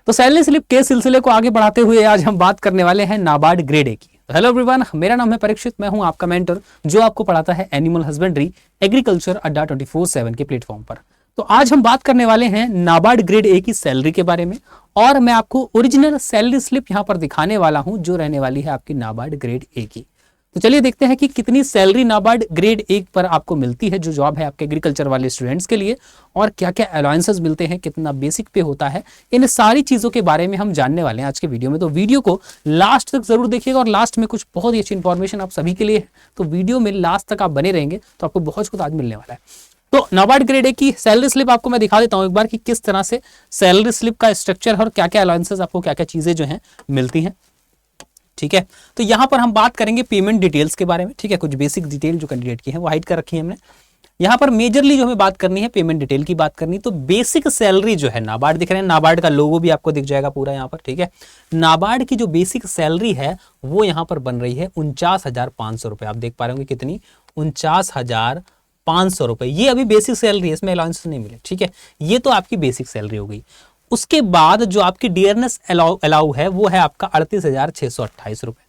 तो salary slip के सिलसिले को आगे बढ़ाते हुए आज हम बात करने वाले हैं नाबार्ड ग्रेड ए की। हेलो एवरीवन, मेरा नाम है परीक्षित, मैं हूं आपका मेंटर जो आपको पढ़ाता है एनिमल हस्बेंड्री एग्रीकल्चर अड्डा 24/7 के प्लेटफॉर्म पर। तो आज हम बात करने वाले हैं नाबार्ड ग्रेड ए की सैलरी के बारे में और मैं आपको ओरिजिनल सैलरी स्लिप यहां पर दिखाने वाला हूं जो रहने वाली है आपकी नाबार्ड ग्रेड ए की। तो चलिए देखते हैं कि कितनी सैलरी नाबार्ड ग्रेड 1 पर आपको मिलती है जो जॉब है आपके एग्रीकल्चर वाले स्टूडेंट्स के लिए, और क्या क्या अलाउंसेस मिलते हैं, कितना बेसिक पे होता है, इन सारी चीज़ों के बारे में हम जानने वाले हैं आज के वीडियो में। तो वीडियो को लास्ट तक जरूर देखिएगा और लास्ट में कुछ बहुत ही अच्छी इंफॉर्मेशन आप सभी के लिए है, तो वीडियो में लास्ट तक आप बने रहेंगे तो आपको बहुत कुछ आज मिलने वाला है। तो नाबार्ड ग्रेड ए की सैलरी स्लिप आपको मैं दिखा देता हूं एक बार कि किस तरह से सैलरी स्लिप का स्ट्रक्चर है और क्या क्या अलाउंसेस आपको क्या क्या चीजें जो है मिलती हैं। ठीक है, तो यहां पर हम बात करेंगे पेमेंट डिटेल्स के बारे में। ठीक है, कुछ बेसिक डिटेल जो कैंडिडेट की है वो हाइड कर रखी है हमने। यहां पर मेजरली जो हमें बात करनी है पेमेंट डिटेल की बात करनी, तो बेसिक सैलरी जो है नाबार्ड दिख रहे हैं, नाबार्ड का लोगो भी आपको दिख जाएगा पूरा यहां पर। ठीक है, नाबार्ड की जो बेसिक सैलरी है वो यहां पर बन रही है 49,500 रुपए। आप देख पा रहे होंगे कितनी, 49,500 रुपए। ये अभी बेसिक सैलरी है, इसमें अलाउंस नहीं मिले। ठीक है, ये तो आपकी बेसिक सैलरी हो गई। उसके बाद जो आपकी डियरनेस अलाउ है वो है आपका 38,628 रुपए।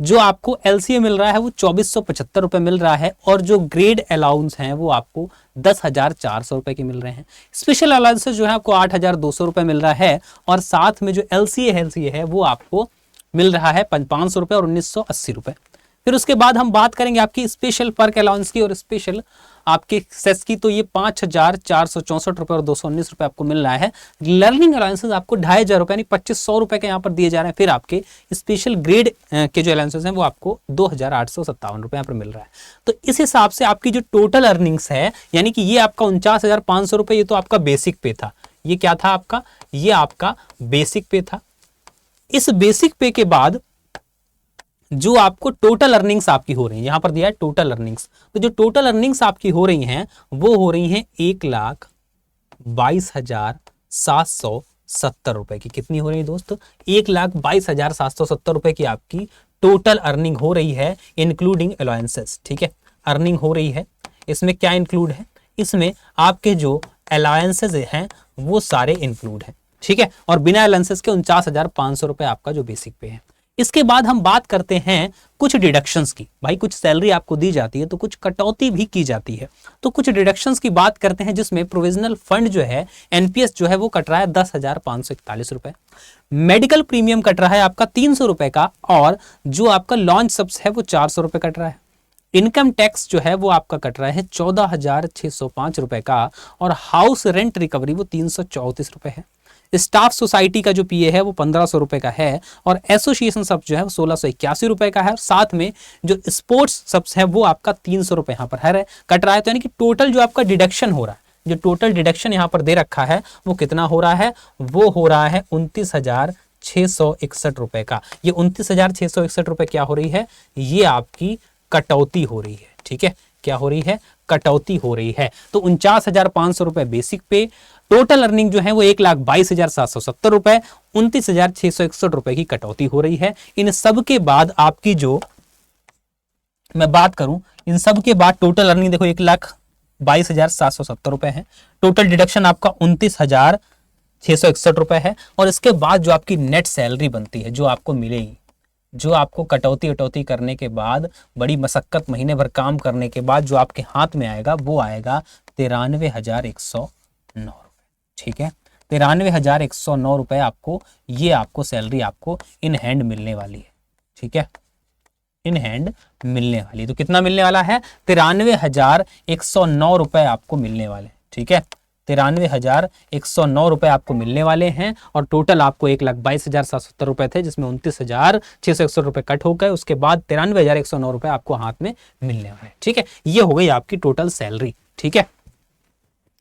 जो आपको एलसीए मिल रहा है वो 2,475 रुपए मिल रहा है, और जो ग्रेड अलाउंस हैं वो आपको 10,400 रुपए के मिल रहे हैं। स्पेशल अलाउंसेस जो है आपको 8,200 रुपए मिल रहा है, और साथ में जो एलसीए है वो आपको मिल रहा है 500 रुपए और 1,980 रुपए। फिर उसके बाद हम बात करेंगे आपकी स्पेशल पर्क अलाउंस की और स्पेशल आपके सेस की, तो ये 5,464 रुपए और 219 रुपए आपको मिल रहा है। लर्निंग अलाउंसेस आपको 2,500 रुपए यानी 2,500 रुपए के यहाँ पर दिए जा रहे हैं। फिर आपके स्पेशल ग्रेड के जो अलाउंसेस हैं वो आपको 2,857 रुपए यहाँ पर मिल रहा है। तो इस हिसाब से आपकी जो टोटल अर्निंग्स है, यानी कि ये आपका 49,500 रुपए, ये तो आपका बेसिक पे था। ये क्या था आपका, ये आपका बेसिक पे था। इस बेसिक पे के बाद जो आपको टोटल अर्निंग्स आपकी हो रही है, यहां पर दिया है टोटल अर्निंग्स, तो जो टोटल अर्निंग्स आपकी हो रही हैं वो हो रही हैं 1,22,770 रुपए की। कितनी हो रही है दोस्तों, 1,22,770 रुपए की आपकी टोटल अर्निंग हो रही है, इंक्लूडिंग अलाउंसेस। ठीक है, अर्निंग हो रही है। इसमें क्या इंक्लूड है, इसमें आपके जो अलाउंसेस हैं वो सारे इंक्लूड हैं। ठीक है, और बिना अलाउंसेस के 49,500 रुपए आपका जो बेसिक पे है। इसके बाद हम बात करते हैं कुछ डिडक्शंस की। भाई कुछ सैलरी आपको दी जाती है तो कुछ कटौती भी की जाती है, तो कुछ डिडक्शंस की बात करते हैं, जिसमें प्रोविजनल फंड जो है एनपीएस जो है वो कट रहा है 10,541 रुपए। मेडिकल प्रीमियम कट रहा है आपका 300 रुपए का, और जो आपका लॉन्च सब्स है वो 400 रुपए कट रहा है। इनकम टैक्स जो है वो आपका कट रहा है 14,605 रुपए का, और हाउस रेंट रिकवरी वो 334 रुपए है। स्टाफ सोसाइटी का जो पीए है वो 1,500 रुपए का है, और एसोसिएशन सब जो है वो 1,681 रुपए का है, और साथ में जो स्पोर्ट्स सब्स है वो आपका 300 रुपए यहाँ पर है कट रहा है। तो यानी कि टोटल जो आपका डिडक्शन हो रहा है, जो टोटल डिडक्शन यहाँ पर दे रखा है वो कितना हो रहा है, वो हो रहा है 29,661 रुपए का। ये 29,661 रुपए क्या हो रही है, ये आपकी कटौती हो रही है। ठीक है, क्या हो रही है, कटौती हो रही है। तो 49,500 रुपए बेसिक पे, टोटल अर्निंग जो है वो 1,22,770 रुपए, 29,661 रुपए की कटौती हो रही है। इन सब के बाद आपकी जो मैं बात करूं, इन सब के बाद टोटल अर्निंग देखो 1,22,770 रुपए है। टोटल डिडक्शन आपका 29,661 रुपए है, और इसके बाद जो आपकी नेट सैलरी बनती है जो आपको मिलेगी, जो आपको कटौती करने के बाद, बड़ी मशक्कत महीने भर काम करने के बाद जो आपके हाथ में आएगा वो आएगा 93,109 रुपए। ठीक है, 93,109 रुपए आपको, ये आपको सैलरी आपको इन हैंड मिलने वाली है। ठीक है, इन हैंड मिलने वाली, तो कितना मिलने वाला है, 93,109 रुपए आपको मिलने वाले। ठीक है, 93,109 रुपए आपको मिलने वाले हैं, और टोटल आपको 1,22,770 रुपए थे, जिसमें 29,661 रुपए कट हो गए। उसके बाद 93,109 रुपए आपको हाथ में मिलने वाले। ठीक है, ये हो गई आपकी टोटल सैलरी। ठीक है,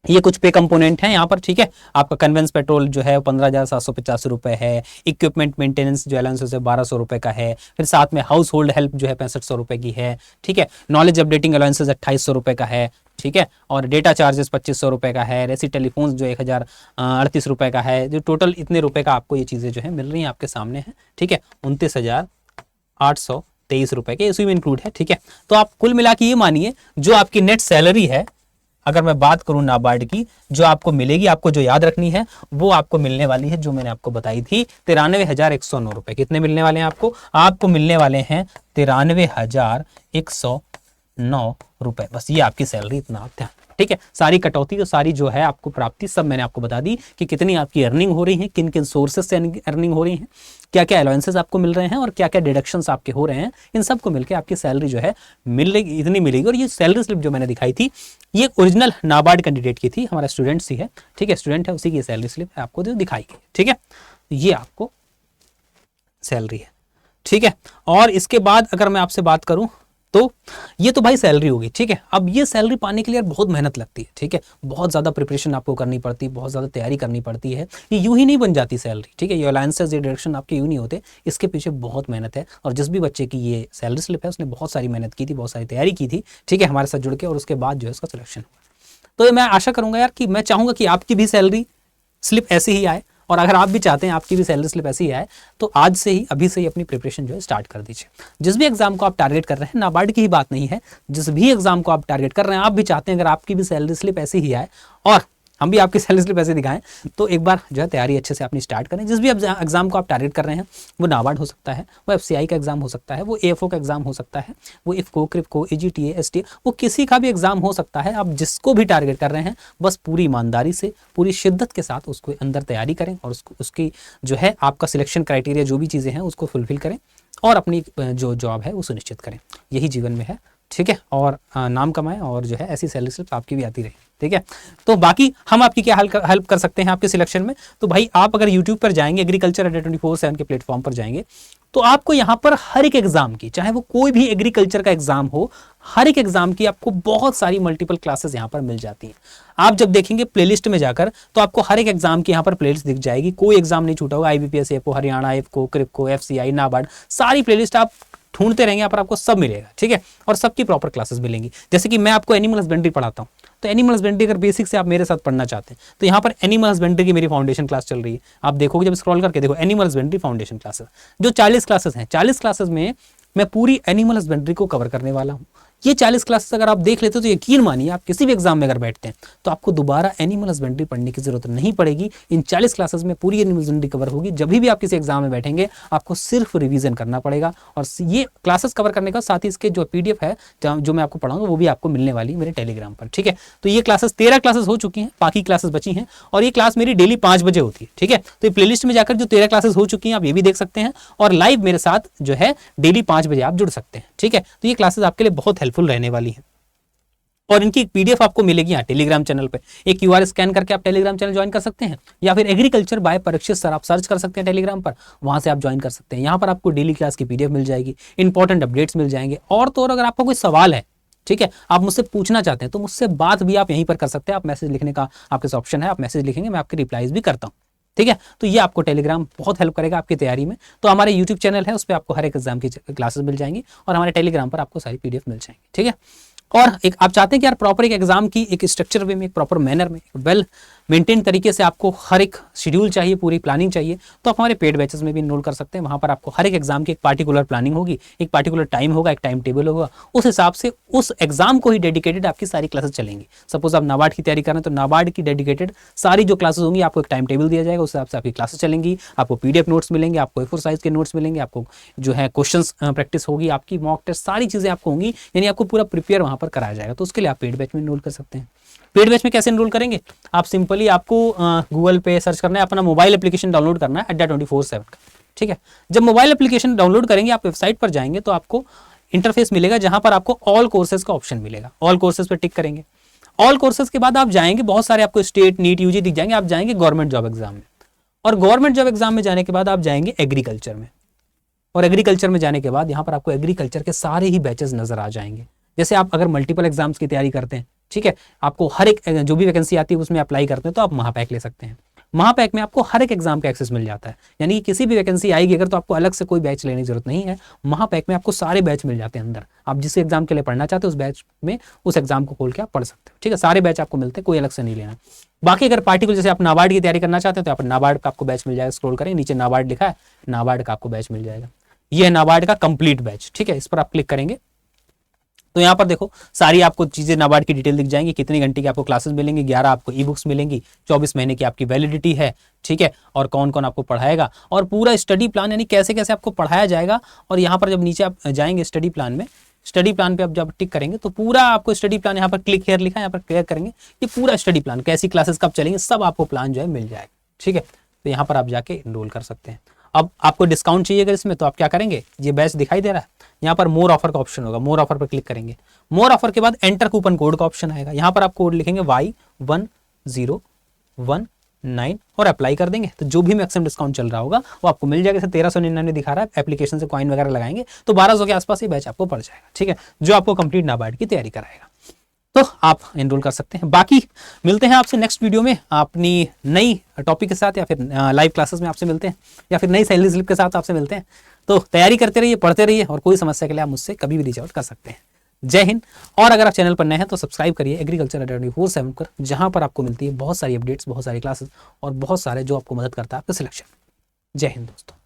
ये कुछ पे कंपोनेंट हैं यहाँ पर। ठीक है, आपका कन्वेंस पेट्रोल जो है 15,785 रुपए है, इक्विपमेंट मेंटेनेंस जो अलाउंसेस है 1,200 रुपए का है, फिर साथ में हाउस होल्ड हेल्प जो है 6,500 रुपए की है। ठीक है, नॉलेज अपडेटिंग अलाउंसेस 2,800 रुपए का है। ठीक है, और डेटा चार्जेस 2,500 रुपए का है, रेसी टेलीफोन जो 1,038 रुपए का है। जो टोटल इतने रुपए का आपको ये चीजें जो है मिल रही हैं आपके सामने है। ठीक है, 29,823 रुपए के इसी में इंक्लूड है। ठीक है, तो आप कुल मिला के ये मानिए जो आपकी नेट सैलरी है अगर मैं बात करूं नाबार्ड की, जो आपको मिलेगी, आपको जो याद रखनी है वो आपको मिलने वाली है, जो मैंने आपको बताई थी 93,109 रुपए। कितने मिलने वाले हैं आपको? आपको मिलने वाले हैं 93,109 रुपए। बस ये आपकी सैलरी, इतना आप ध्यान। ठीक है, सारी कटौती और सारी जो है आपको प्राप्ति सब मैंने आपको बता दी कि कितनी आपकी अर्निंग हो रही है, किन किन सोर्सेस से अर्निंग हो रही है, क्या क्या अलाउंसेस आपको मिल रहे हैं और क्या क्या डिडक्शंस आपके हो रहे हैं। इन सब को मिलकर आपकी सैलरी जो है मिलेगी, इतनी मिलेगी। और ये सैलरी स्लिप जो मैंने दिखाई थी ये ओरिजिनल नाबार्ड कैंडिडेट की थी, हमारा स्टूडेंट ही है। ठीक है, स्टूडेंट है, उसी की सैलरी स्लिप आपको जो दिखाई गई। ठीक है, ये आपको सैलरी है। ठीक है, और इसके बाद अगर मैं आपसे बात करूं तो ये तो भाई सैलरी होगी। ठीक है, अब ये सैलरी पाने के लिए बहुत मेहनत लगती है। ठीक है, बहुत ज़्यादा प्रिपरेशन आपको करनी पड़ती है, बहुत ज़्यादा तैयारी करनी पड़ती है। ये यूं ही नहीं बन जाती सैलरी। ठीक है, ये अलायंसेस, ये डायरेक्शन आपके यूं नहीं होते, इसके पीछे बहुत मेहनत है। और जिस भी बच्चे की ये सैलरी स्लिप है उसने बहुत सारी मेहनत की थी, बहुत सारी तैयारी की थी। ठीक है, हमारे साथ जुड़ के, और उसके बाद जो है उसका सिलेक्शन हुआ। तो मैं आशा करूंगा यार कि मैं चाहूंगा कि आपकी भी सैलरी स्लिप ऐसे ही आए, और अगर आप भी चाहते हैं आपकी भी सैलरी स्लिप ऐसी आए, तो आज से ही, अभी से ही अपनी प्रिपरेशन जो है स्टार्ट कर दीजिए। जिस भी एग्जाम को आप टारगेट कर रहे हैं, नाबार्ड की ही बात नहीं है, जिस भी एग्जाम को आप टारगेट कर रहे हैं, आप भी चाहते हैं अगर आपकी भी सैलरी स्लिप ऐसी ही आए और हम भी आपकी सैलरी स्लिप ऐसे दिखाएं, तो एक बार जो है तैयारी अच्छे से अपनी स्टार्ट करें। जिस भी एग्जाम को आप टारगेट कर रहे हैं, वो नाबार्ड हो सकता है, वो एफसीआई का एग्जाम हो सकता है, वो एएफओ का एग्जाम हो सकता है, वो इफको, क्रिप्को, एजीटीए, एसटीए, वो किसी का भी एग्जाम हो सकता है। आप जिसको भी टारगेट कर रहे हैं, बस पूरी ईमानदारी से, पूरी शिद्दत के साथ उसको अंदर तैयारी करें और उसकी जो है आपका सिलेक्शन क्राइटेरिया जो भी चीज़ें हैं उसको फुलफिल करें और अपनी जो जॉब है वो सुनिश्चित करें। यही जीवन में है। ठीक है, और नाम कमाएं और जो है ऐसी सैलरी स्लिप आपकी भी आती रहे। ठीक है, तो बाकी हम आपकी क्या हेल्प कर सकते हैं आपके सिलेक्शन में? तो भाई आप अगर यूट्यूब पर जाएंगे, एग्रीकल्चर अड्डा 24/7 के प्लेटफॉर्म पर जाएंगे, तो आपको यहाँ पर हर एक एग्जाम की, चाहे वो कोई भी एग्रीकल्चर का एग्जाम हो, हर एक एग्जाम की आपको बहुत सारी मल्टीपल क्लासेस यहाँ पर मिल जाती हैं। आप जब देखेंगे प्लेलिस्ट में जाकर, तो आपको हर एक एग्जाम की यहाँ पर प्लेलिस्ट दिख जाएगी, कोई एग्जाम नहीं छूटा होगा। IBPS, FO, Haryana, IFFCO, KRIBHCO, FCI, NABARD, सारी प्लेलिस्ट आप ढूंढते रहेंगे, यहाँ पर आपको सब मिलेगा। ठीक है, और सबकी प्रॉपर क्लासेस मिलेंगी। जैसे कि मैं आपको एनिमल हस्बेंड्री पढ़ाता हूँ, तो एनिमल हस्बेंड्री अगर बेसिक से आप मेरे साथ पढ़ना चाहते हैं, तो यहाँ पर एनिमल हस्बेंड्री की मेरी फाउंडेशन क्लास चल रही है। आप देखोगे, जब स्क्रॉल करके देखो, एनिमल हस्बेंड्री फाउंडेशन क्लासेस, जो 40 क्लासेस हैं, 40 क्लासेस में मैं पूरी एनिमल हस्बेंड्री को कवर करने वाला हूँ। ये 40 क्लासेस अगर आप देख लेते हो तो यकीन मानिए, आप किसी भी एग्जाम में अगर बैठते हैं तो आपको दोबारा एनिमल हस्बेंड्री पढ़ने की जरूरत नहीं पड़ेगी। इन 40 क्लासेस में पूरी एनिमल हस्बेंड्री कवर होगी। जब भी आप किसी एग्जाम में बैठेंगे, आपको सिर्फ रिवीजन करना पड़ेगा। और ये क्लासेस कवर करने का साथ ही इसके जो पीडीएफ है जो मैं आपको पढ़ाऊंगा, वो भी आपको मिलने वाली मेरे टेलीग्राम पर। ठीक है, तो ये क्लासेस 13 क्लासेस हो चुकी हैं, बाकी क्लासेस बची हैं, और ये क्लास मेरी डेली 5 बजे होती है। ठीक है, तो ये प्लेलिस्ट में जाकर जो 13 क्लासेस हो चुकी हैं आप ये भी देख सकते हैं, और लाइव मेरे साथ जो है डेली 5 बजे आप जुड़ सकते हैं। ठीक है, तो ये क्लासेस आपके लिए बहुत हेल्पफुल रहने वाली है। और इनकी पीडीएफ आपको मिलेगी यहाँ टेलीग्राम चैनल पे। एक क्यूआर स्कैन करके आप टेलीग्राम चैनल ज्वाइन कर सकते हैं, या फिर एग्रीकल्चर बाय परीक्षित सर आप सर्च कर सकते हैं टेलीग्राम पर, वहां से आप ज्वाइन कर सकते हैं। यहाँ पर आपको डेली क्लास की पीडीएफ मिल जाएगी, इंपॉर्टेंट अपडेट्स मिल जाएंगे। और तो और अगर आपका कोई सवाल है, ठीक है, आप मुझसे पूछना चाहते हैं, तो मुझसे बात भी आप यहीं पर कर सकते हैं। आप मैसेज लिखने का आपके पास ऑप्शन है, आप मैसेज लिखेंगे, मैं आपके रिप्लाईज भी करता हूँ। ठीक है, तो ये आपको टेलीग्राम बहुत हेल्प करेगा आपकी तैयारी में। तो हमारे यूट्यूब चैनल है, उस पर आपको हर एक एग्जाम की क्लासेस मिल जाएंगी, और हमारे टेलीग्राम पर आपको सारी पीडीएफ मिल जाएंगी। ठीक है, और एक आप चाहते हैं कि यार प्रॉपर एक एग्जाम की एक स्ट्रक्चर वे में, एक प्रॉपर मैनर में, वेल मेंटेन तरीके से आपको हर एक शेड्यूल चाहिए, पूरी प्लानिंग चाहिए, तो आप हमारे पेड बैचेस में भी इनरोल कर सकते हैं। वहां पर आपको हर एक एग्जाम की एक पार्टिकुलर प्लानिंग होगी, एक पार्टिकुलर टाइम होगा, एक टाइम टेबल होगा, उस हिसाब से उस एग्जाम को ही डेडिकेटेड आपकी सारी क्लासेस चलेंगी। सपोज आप नाबार्ड की तैयारी कर रहे हैं, तो नाबार्ड की डेडिकेटेड सारी जो क्लासेस होंगी, आपको एक टाइम टेबल दिया जाएगा, उस हिसाब से आपकी क्लासेस चलेंगी। आपको पीडीएफ नोट्स मिलेंगे, आपको ए4 साइज के नोट्स मिलेंगे, आपको जो है क्वेश्चंस प्रैक्टिस होगी, आपकी मॉक टेस्ट, सारी चीजें आपको होंगी, यानी आपको पूरा प्रिपेयर वहां पर कराया जाएगा। तो उसके लिए आप पेड बैच में इनरोल कर सकते हैं। पेड बैच में कैसे इनरोल करेंगे? आप सिंपली आपको गूगल पे सर्च करना है, अपना मोबाइल एप्लीकेशन डाउनलोड करना है अड्डा 24/7 का। ठीक है, जब मोबाइल एप्लीकेशन डाउनलोड करेंगे, आप वेबसाइट पर जाएंगे तो आपको इंटरफेस मिलेगा, जहां पर आपको ऑल कोर्सेज का ऑप्शन मिलेगा। ऑल कोर्सेज पर टिक करेंगे। ऑल कोर्सेज के बाद आप जाएंगे, बहुत सारे आपको स्टेट, नीट, यूजी दिख जाएंगे। आप जाएंगे गवर्नमेंट जॉब एग्जाम में, और गवर्नमेंट जॉब एग्जाम में जाने के बाद आप जाएंगे एग्रीकल्चर में, और एग्रीकल्चर में जाने के बाद यहाँ पर आपको एग्रीकल्चर के सारे ही बैचेस नजर आ जाएंगे। जैसे आप अगर मल्टीपल एग्जाम्स की तैयारी करते हैं, ठीक है, आपको हर एक जो भी वैकेंसी आती है उसमें अप्लाई करते हैं, तो आप महापैक ले सकते हैं। महापैक में आपको हर एक एग्जाम का एक्सेस मिल जाता है, यानी कि किसी भी वैकेंसी आएगी अगर, तो आपको अलग से कोई बैच लेने की जरूरत नहीं है। महापैक में आपको सारे बैच मिल जाते हैं अंदर। आप जिस एग्जाम के लिए पढ़ना चाहते हो उस बैच में, उस एग्जाम को खोल के आप पढ़ सकते हो। ठीक है, सारे बैच आपको मिलते हैं, कोई अलग से नहीं लेना। बाकी अगर पार्टिकुलर जैसे आप नाबार्ड की तैयारी करना चाहते हैं, तो आप नाबार्ड का आपको बैच मिल जाएगा। स्क्रॉल करें, नीचे नाबार्ड लिखा है, नाबार्ड का आपको बैच मिल जाएगा। ये है नाबार्ड का कंप्लीट बैच। ठीक है, इस पर आप क्लिक करेंगे तो यहाँ पर देखो सारी आपको चीजें नाबार्ड की डिटेल दिख जाएंगी, कितनी घंटे की आपको क्लासेस मिलेंगी, 11 आपको ई बुक्स मिलेंगी, 24 महीने की आपकी वैलिडिटी है, ठीक है, और कौन कौन आपको पढ़ाएगा और पूरा स्टडी प्लान यानी कैसे कैसे आपको पढ़ाया जाएगा। और यहाँ पर जब नीचे आप जाएंगे स्टडी प्लान में, स्टडी प्लान पे आप जब टिक करेंगे तो पूरा आपको स्टडी प्लान यहाँ पर क्लिक हियर लिखा है, यहाँ पर क्लियर करेंगे ये पूरा स्टडी प्लान कैसी क्लासेस कब चलेंगे सब आपको प्लान जो है मिल जाएगा, ठीक है। तो यहाँ पर आप जाके इनरोल कर सकते हैं। अब आपको डिस्काउंट चाहिएगा इसमें तो आप क्या करेंगे, ये बैच दिखाई दे रहा है, यहाँ पर मोर ऑफर का ऑप्शन होगा, मोर ऑफर पर क्लिक करेंगे। मोर ऑफर के बाद एंटर कूपन कोड का ऑप्शन आएगा, यहाँ पर आप कोड लिखेंगे Y1019 और अप्लाई कर देंगे तो जो भी मैक्सिमम डिस्काउंट चल रहा होगा वो आपको मिल जाएगा। जैसे 1399 दिखा रहा है, एप्लीकेशन से कॉइन वगैरह लगाएंगे तो 1200 के आसपास ये बैच आपको पड़ जाएगा, ठीक है, जो आपको कंप्लीट नाबार्ड की तैयारी कराएगा। तो आप एनरोल कर सकते हैं। बाकी मिलते हैं आपसे नेक्स्ट वीडियो में अपनी नई टॉपिक के साथ, या फिर लाइव क्लासेस में आपसे मिलते हैं, या फिर नई सैलरी स्लिप के साथ आपसे मिलते हैं। तो तैयारी करते रहिए, पढ़ते रहिए और कोई समस्या के लिए आप मुझसे कभी भी रीच आउट कर सकते हैं। जय हिंद। और अगर आप चैनल पर नए हैं तो सब्सक्राइब करिए एग्रीकल्चर अड्डा 24/7 पर, जहां पर आपको मिलती है बहुत सारी अपडेट्स, बहुत सारी क्लासेस और बहुत सारे जो आपको मदद करता है आपके सिलेक्शन। जय हिंद दोस्तों।